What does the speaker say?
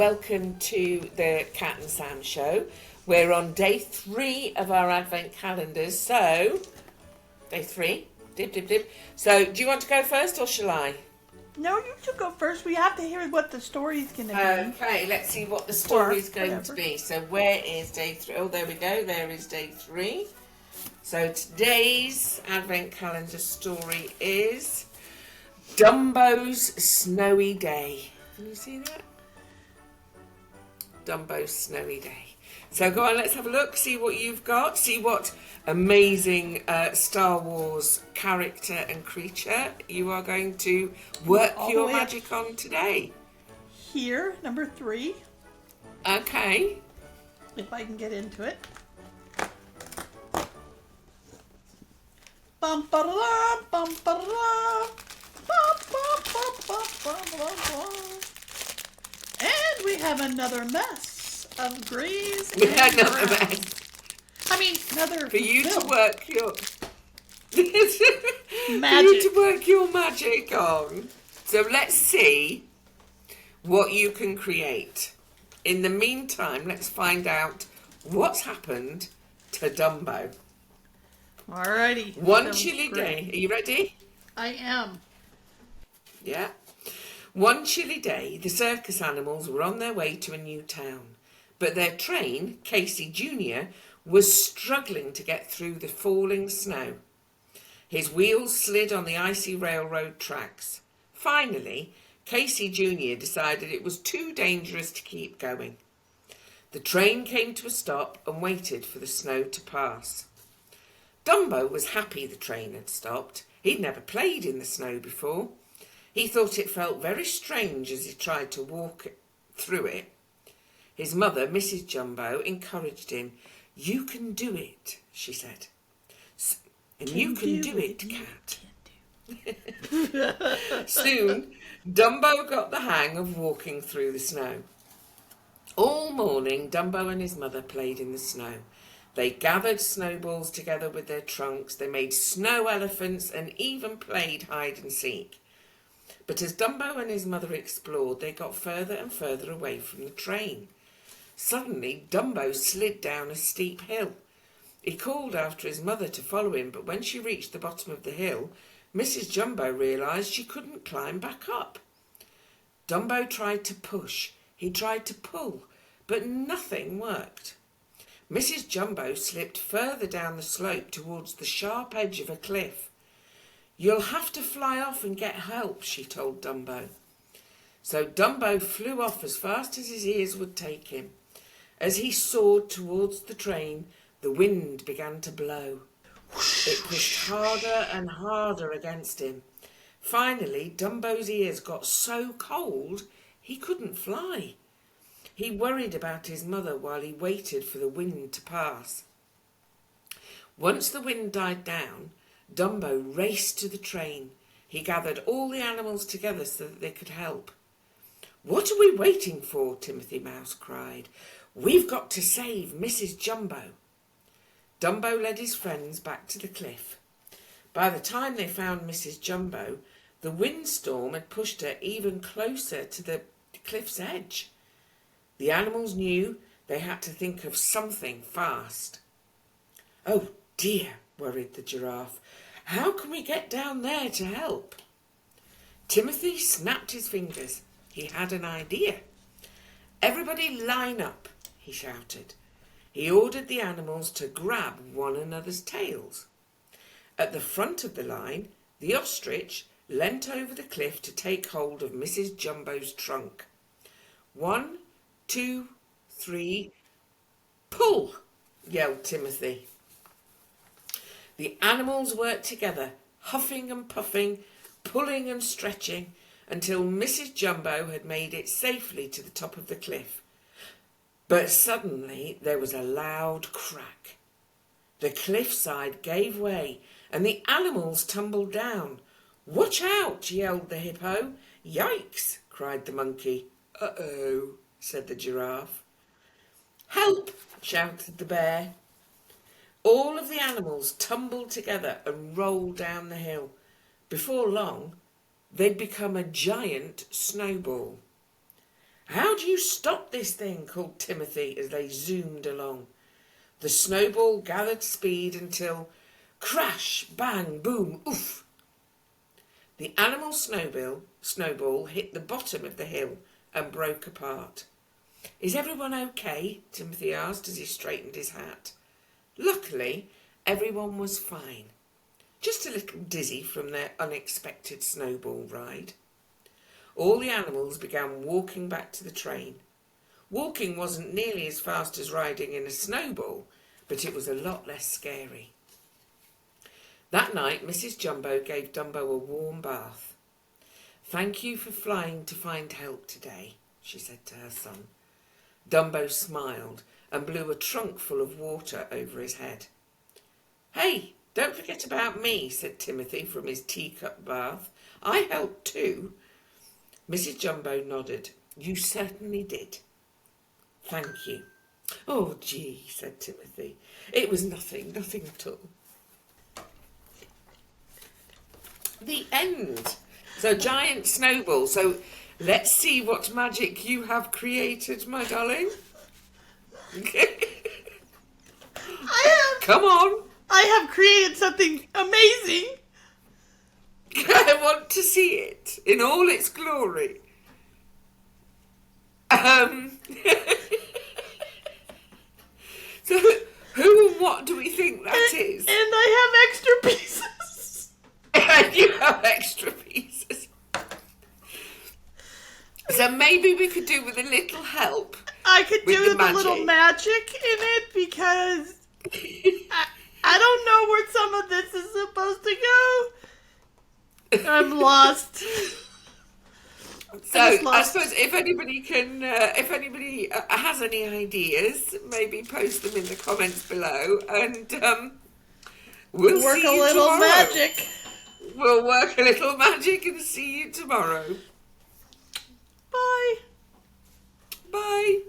welcome to the Cat and Sam show. We're on day 3 of our advent calendars, so day 3, dip, dip, dip. So do you want to go first or shall I? No, you should go first. We have to hear what the story's going to be. Okay, let's see what the story's going to be. So where is day 3? Oh, there we go. There is day 3. So today's advent calendar story is Dumbo's Snowy Day. Can you see that? Dumbo's Snowy Day. So go on, let's have a look, see what you've got, see what amazing Star Wars character and creature you are going to work your magic on today. Here, number 3. Okay. If I can get into it. Bum ba da bum ba da and we have another mess of greys and Another browns. mess. I mean, another For you film. to work your Magic. For you to work your magic on. So let's see what you can create. In the meantime, let's find out what's happened to Dumbo. Alrighty. One chilly day. Are you ready? I am. Yeah. One chilly day, the circus animals were on their way to a new town, but their train, Casey Jr., was struggling to get through the falling snow. His wheels slid on the icy railroad tracks. Finally, Casey Jr. decided it was too dangerous to keep going. The train came to a stop and waited for the snow to pass. Dumbo was happy the train had stopped. He'd never played in the snow before. He thought it felt very strange as he tried to walk through it. His mother, Mrs. Jumbo, encouraged him. "You can do it," she said. "And you can do it, Cat." Soon, Dumbo got the hang of walking through the snow. All morning, Dumbo and his mother played in the snow. They gathered snowballs together with their trunks, they made snow elephants and even played hide and seek. But as Dumbo and his mother explored, they got further and further away from the train. Suddenly, Dumbo slid down a steep hill. He called after his mother to follow him, but when she reached the bottom of the hill, Mrs. Jumbo realised she couldn't climb back up. Dumbo tried to push, he tried to pull, but nothing worked. Mrs. Jumbo slipped further down the slope towards the sharp edge of a cliff. "You'll have to fly off and get help," she told Dumbo. So Dumbo flew off as fast as his ears would take him. As he soared towards the train, the wind began to blow. It pushed harder and harder against him. Finally, Dumbo's ears got so cold he couldn't fly. He worried about his mother while he waited for the wind to pass. Once the wind died down, Dumbo raced to the train. He gathered all the animals together so that they could help. "What are we waiting for?" Timothy Mouse cried. "We've got to save Mrs. Jumbo." Dumbo led his friends back to the cliff. By the time they found Mrs. Jumbo, the windstorm had pushed her even closer to the cliff's edge. The animals knew they had to think of something fast. "Oh dear," worried the giraffe. "How can we get down there to help?" Timothy snapped his fingers. He had an idea. "Everybody line up," he shouted. He ordered the animals to grab one another's tails. At the front of the line, the ostrich leant over the cliff to take hold of Mrs. Jumbo's trunk. 1, 2, 3, pull, yelled Timothy. The animals worked together, huffing and puffing, pulling and stretching, until Mrs. Jumbo had made it safely to the top of the cliff. But suddenly there was a loud crack. The cliffside gave way and the animals tumbled down. "Watch out!" yelled the hippo. "Yikes!" cried the monkey. "Uh-oh," said the giraffe. "Help!" shouted the bear. All of the animals tumbled together and rolled down the hill. Before long, they'd become a giant snowball. "How do you stop this thing?" called Timothy as they zoomed along. The snowball gathered speed until crash, bang, boom, oof. The animal snowball hit the bottom of the hill and broke apart. "Is everyone okay?" Timothy asked as he straightened his hat. Luckily, everyone was fine. Just a little dizzy from their unexpected snowball ride. All the animals began walking back to the train. Walking wasn't nearly as fast as riding in a snowball, but it was a lot less scary. That night, Mrs. Jumbo gave Dumbo a warm bath. "Thank you for flying to find help today," she said to her son. Dumbo smiled and blew a trunk full of water over his head. "Hey, don't forget about me," said Timothy from his teacup bath. "I helped too." Mrs. Jumbo nodded. "You certainly did." "Thank you." "Oh, gee," said Timothy. "It was nothing at all." The end. So, giant snowball. So, let's see what magic you have created, my darling. Come on. I have created something amazing. I want to see it in all its glory. So, who and what do we think that is? And I have extra pieces. And you have extra pieces. So maybe we could do with a little help. I could with do the the little magic in it because I don't know where some of this is supposed to go. I'm lost. So I suppose if anybody has any ideas, maybe post them in the comments below, and we'll work see a you little tomorrow. magic. We'll work a little magic and see you tomorrow. Bye. Bye.